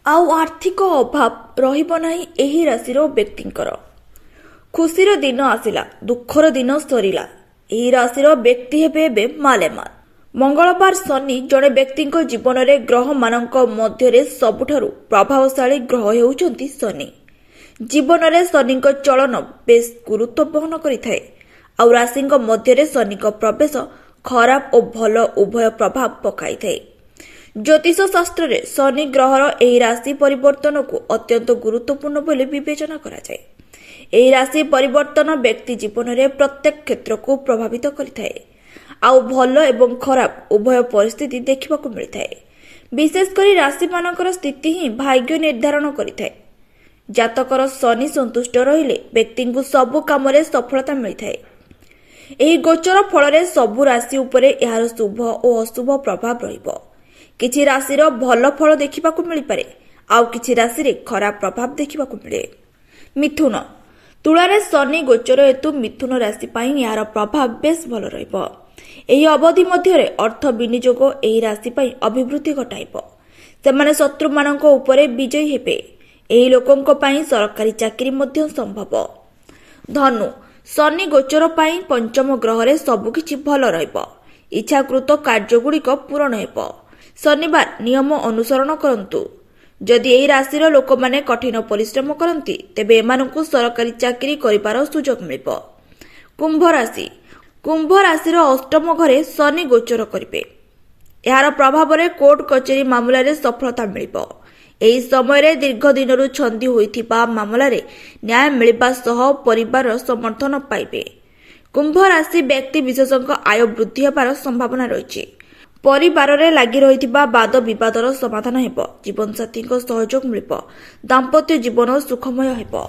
आउ आर्थिक अभाव रहिब नाही एही राशिर व्यक्तिंकर। खुशीर दिन आसिला, दुखर दिन सरिला। एही राशिर व्यक्ति हेबे एबे मालेमाल। मंगलवार शनि जड़े व्यक्ति जीवन में ग्रह मानक मध्य सबुठारु प्रभावशाली ग्रह हेउचंती शनि। जीवन में शनि चलन बेस गुरुत्व बहन करिथाए। आउ राशि मध्य शनि प्रवेश खराब और भल उभय प्रभाव पकाइथाए। ज्योतिष शास्त्र रे शनि ग्रहर एही राशि परिवर्तन को अत्यंत गुरुत्वपूर्ण बोली विवेचना करा जाए। एही राशि परिवर्तन व्यक्ति जीवन में प्रत्येक क्षेत्र को प्रभावित करिथाए। आउ भल एवं खराब उभय परिस्थिति देखिबाकू मिलिथाए। विशेषकर राशि मानकर स्थिति ही भाग्य निर्धारण करिथाए। जातकर शनि संतुष्ट रहिले व्यक्ति को सबु काम रे सफलता मिलिथाए। एही गोचर फल रे सबु राशि उपरे एहार शुभ और अशुभ प्रभाव रहिबो। किछि राशिर भल फल देखिबाकू मिलि पारे, आउ किछि राशि रे खराब प्रभाव देखिबाकू मिले। मिथुन तुलारे शनि गोचर हेतु मिथुन राशि पाई यार प्रभाव बेस भल रहिबो। एही अवधि मध्य अर्थ विनियोग एही राशि पाई अभिवृद्धि घटाइबो। सेमाने शत्रु मानक उपरे विजयी हेबे। एही लोकंक पाई सरकारी चाकरी मध्य संभव। धनु शनि गोचर पाई पंचम ग्रह रे सबु किछि भल रहिबो। इच्छाकृत कार्यगुड़िक पूरण हेबो। शनिवार नियम अनुसरण करंतु। जदि एही राशिर लोक माने कठिन परिश्रम करंती तेबे एमानकु सरकारी चाकरी करिबार सुजोग मिलिबो। कुंभ राशिर अष्टम घरे शनि गोचर करिबे। एहार प्रभाव रे कोर्ट कचेरी मामला रे सफलता मिलिबो। एही समय रे दीर्घ दिनरु छंदी होइथिबा मामला रे न्याय मिलिबा सह परिवार समर्थन पाइबे। कुंभ राशि व्यक्ति विशेषज्ञ आय वृद्धि हेबार संभावना रहिछि। परिवार रे लागि रहिथिबा वाद विवादर समाधान हेबो। जीवन साथी सहयोग मिलिबो। दाम्पत्य जीवन सुखमय हेबो।